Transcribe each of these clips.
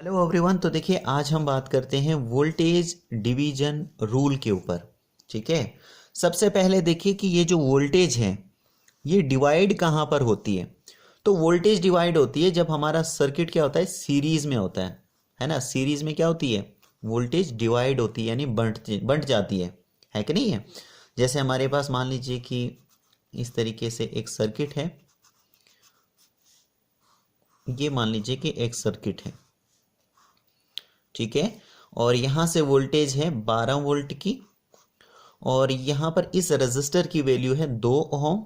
Hello everyone. तो देखिए आज हम बात करते हैं वोल्टेज डिवीजन रूल के ऊपर। ठीक है। सबसे पहले देखिए कि ये जो वोल्टेज है ये डिवाइड कहाँ पर होती है। तो वोल्टेज डिवाइड होती है जब हमारा सर्किट क्या होता है, सीरीज में होता है ना। सीरीज में क्या होती है, वोल्टेज डिवाइड होती है, यानी बंट जाती है कि नहीं है। जैसे हमारे पास मान लीजिए कि इस तरीके से एक सर्किट है, ये मान लीजिए कि एक सर्किट है, ठीक है। और यहाँ से वोल्टेज है 12 वोल्ट की, और यहाँ पर इस रेजिस्टर की वैल्यू है 2 ओम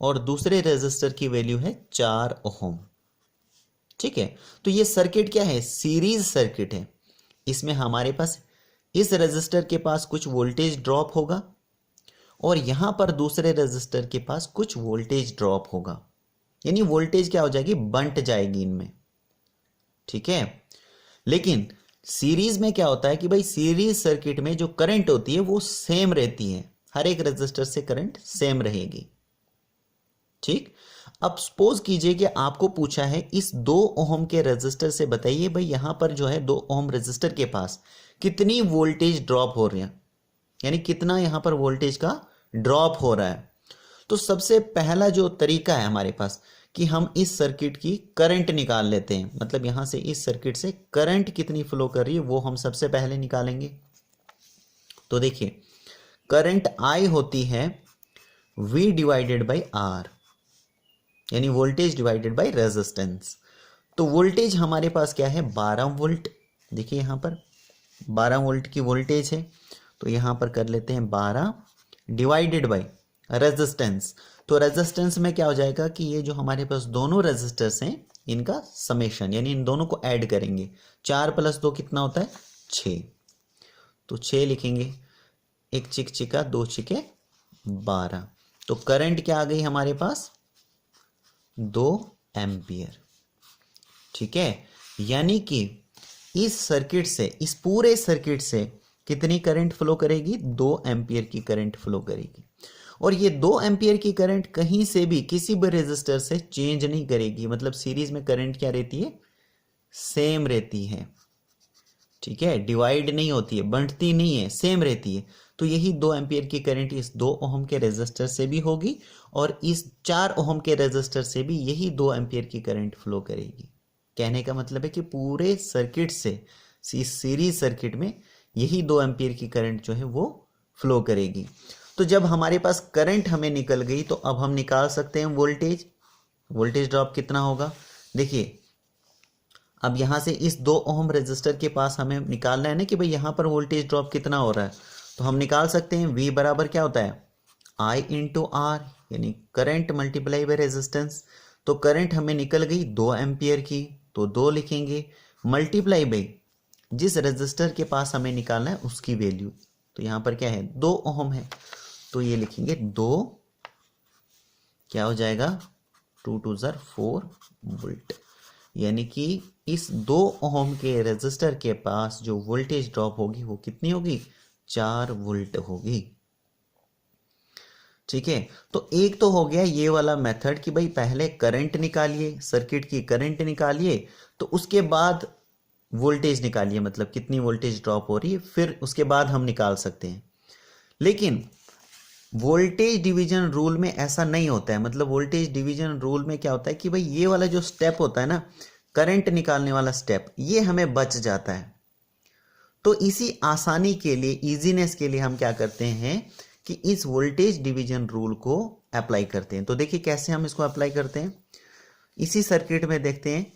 और दूसरे रेजिस्टर की वैल्यू है 4 ओम। ठीक है। तो ये सर्किट क्या है, सीरीज सर्किट है। इसमें हमारे पास इस रेजिस्टर के पास कुछ वोल्टेज ड्रॉप होगा और यहाँ पर दूसरे रेजिस्टर के पास कुछ वोल्टेज ड्रॉप होगा, यानी वोल्टेज क्या हो जाएगी, बंट जाएगी इनमें। ठीक है। लेकिन सीरीज में क्या होता है कि भाई सीरीज सर्किट में जो करंट होती है वो सेम रहती है, हर एक रेजिस्टर से करंट सेम रहेगी। ठीक। अब सपोज कीजिए कि आपको पूछा है इस 2 ओम के रेजिस्टर से बताइए भाई यहां पर जो है 2 ओम रेजिस्टर के पास कितनी वोल्टेज ड्रॉप हो रही है, यानी कितना यहां पर वोल्टेज का ड्रॉप हो रहा है। तो सबसे पहला जो तरीका है हमारे पास कि हम इस सर्किट की करंट निकाल लेते हैं, मतलब यहां से इस सर्किट से करंट कितनी फ्लो कर रही है वो हम सबसे पहले निकालेंगे। तो देखिए करंट आई होती है V डिवाइडेड बाई आर, यानी वोल्टेज डिवाइडेड बाई रेजिस्टेंस। तो वोल्टेज हमारे पास क्या है, 12 वोल्ट। देखिए यहां पर 12 वोल्ट की वोल्टेज है, तो यहां पर कर लेते हैं 12 डिवाइडेड बाई रेजिस्टेंस। तो रेजिस्टेंस में क्या हो जाएगा कि ये जो हमारे पास दोनों रेजिस्टर्स हैं इनका समेशन, यानी इन दोनों को ऐड करेंगे। 4 + 2 कितना होता है, 6। तो 6 लिखेंगे, एक चिक चिका 2 चिके 12। तो करंट क्या आ गई हमारे पास, 2 एम्पियर। ठीक है। यानी कि इस सर्किट से, इस पूरे सर्किट से कितनी करंट फ्लो करेगी, 2 एम्पियर की करंट फ्लो करेगी। और ये 2 एम्पियर की करंट कहीं से भी किसी भी रेजिस्टर से चेंज नहीं करेगी, मतलब सीरीज में करंट क्या रहती है, सेम रहती है। ठीक है। डिवाइड नहीं होती है, बढ़ती नहीं है, सेम रहती है। तो यही 2 एम्पियर की करंट इस 2 ओम के रेजिस्टर से भी होगी और इस 4 ओम के रेजिस्टर से भी यही 2 एम्पियर की करंट फ्लो करेगी। कहने का मतलब है कि पूरे सर्किट से, इस सीरीज सर्किट में यही 2 एम्पियर की करंट जो है वो फ्लो करेगी। तो जब हमारे पास करंट हमें निकल गई तो अब हम निकाल सकते हैं वोल्टेज। वोल्टेज ड्रॉप कितना होगा, देखिए अब यहां से इस 2 ओम रेजिस्टर के पास हमें निकालना है ना कि भाई यहां पर वोल्टेज ड्रॉप कितना हो रहा है। तो हम निकाल सकते हैं V बराबर क्या होता है, I इंटू आर, यानी करंट मल्टीप्लाई बाई रेजिस्टेंस। तो करंट हमें निकल गई 2 एम्पियर की, तो 2 लिखेंगे, मल्टीप्लाई बाई जिस रेजिस्टर के पास हमें निकालना है उसकी वैल्यू। तो यहां पर क्या है, 2 ओम है, तो ये लिखेंगे 2, क्या हो जाएगा, 2 2 4 वोल्ट। यानी कि इस 2 ओम के रेजिस्टर के पास जो वोल्टेज ड्रॉप होगी वो कितनी होगी, 4 वोल्ट होगी। ठीक है। तो एक तो हो गया ये वाला मेथड कि भाई पहले करंट निकालिए, सर्किट की करंट निकालिए, तो उसके बाद वोल्टेज निकालिए, मतलब कितनी वोल्टेज ड्रॉप हो रही है, फिर उसके बाद हम निकाल सकते हैं। लेकिन वोल्टेज डिवीजन रूल में ऐसा नहीं होता है। मतलब वोल्टेज डिवीजन रूल में क्या होता है कि भाई ये वाला जो स्टेप होता है ना, करंट निकालने वाला स्टेप, ये हमें बच जाता है। तो इसी आसानी के लिए, इजीनेस के लिए हम क्या करते हैं कि इस वोल्टेज डिवीजन रूल को अप्लाई करते हैं। तो देखिए कैसे हम इसको अप्लाई करते हैं, इसी सर्किट में देखते हैं।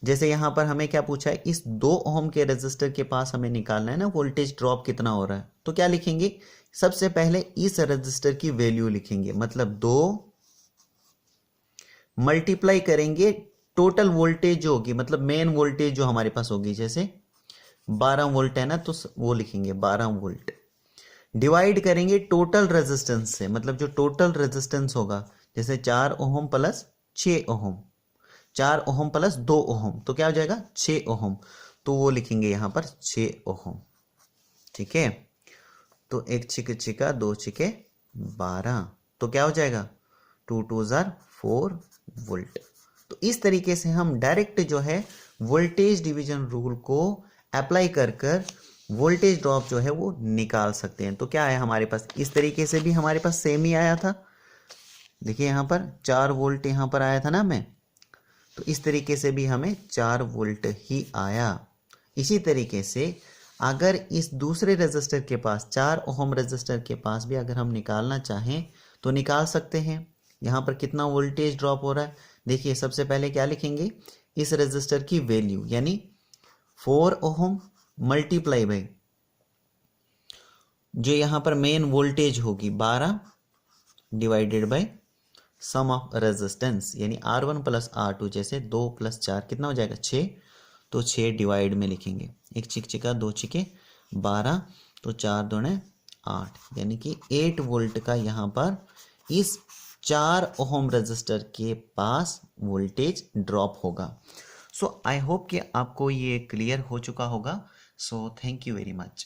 जैसे यहां पर हमें क्या पूछा है, इस 2 ओम के रेजिस्टर के पास हमें निकालना है ना वोल्टेज ड्रॉप कितना हो रहा है। तो क्या लिखेंगे, सबसे पहले इस रेजिस्टर की वैल्यू लिखेंगे, मतलब 2 मल्टीप्लाई करेंगे टोटल वोल्टेज जो होगी, मतलब मेन वोल्टेज जो हमारे पास होगी, जैसे 12 वोल्ट है ना, तो वो लिखेंगे 12 वोल्ट, डिवाइड करेंगे टोटल रेजिस्टेंस से, मतलब जो टोटल रेजिस्टेंस होगा, जैसे 4 ओम प्लस 6 ओम, 4 ओम प्लस 2 ओम, तो क्या हो जाएगा 6 ओम, तो वो लिखेंगे यहां पर 6 ओम। ठीक है। तो एक छिके छिका 2 छिके 12, तो क्या हो जाएगा 2 2 4 वोल्ट। तो इस तरीके से हम डायरेक्ट जो है वोल्टेज डिवीजन रूल को अप्लाई कर कर वोल्टेज ड्रॉप जो है वो निकाल सकते हैं। तो क्या है हमारे पास, इस तरीके से भी हमारे पास सेम ही आया था। देखिए यहाँ पर 4 वोल्ट यहाँ पर आया था ना हमें, तो इस तरीके से भी हमें 4 वोल्ट ही आया। इसी तरीके से अगर इस दूसरे रेजिस्टर के पास 4 ओम रेजिस्टर के पास भी अगर हम निकालना चाहें तो निकाल सकते हैं। यहाँ पर कितना वोल्टेज ड्रॉप हो रहा है, देखिए सबसे पहले क्या लिखेंगे, इस रेजिस्टर की वैल्यू यानी 4 ओम मल्टीप्लाई बाई जो यहाँ पर मेन वोल्टेज होगी 12 divided by sum of resistance यानी R1 प्लस R2, जैसे 2 + 4 कितना हो जाएगा 6, तो 6 डिवाइड में लिखेंगे, एक चिक चिका 2 चिके 12, तो 4 दूने 8, यानी कि 8 वोल्ट का यहाँ पर इस 4 ओम रेजिस्टर के पास वोल्टेज ड्रॉप होगा। सो आई होप कि आपको ये क्लियर हो चुका होगा। So thank you very much.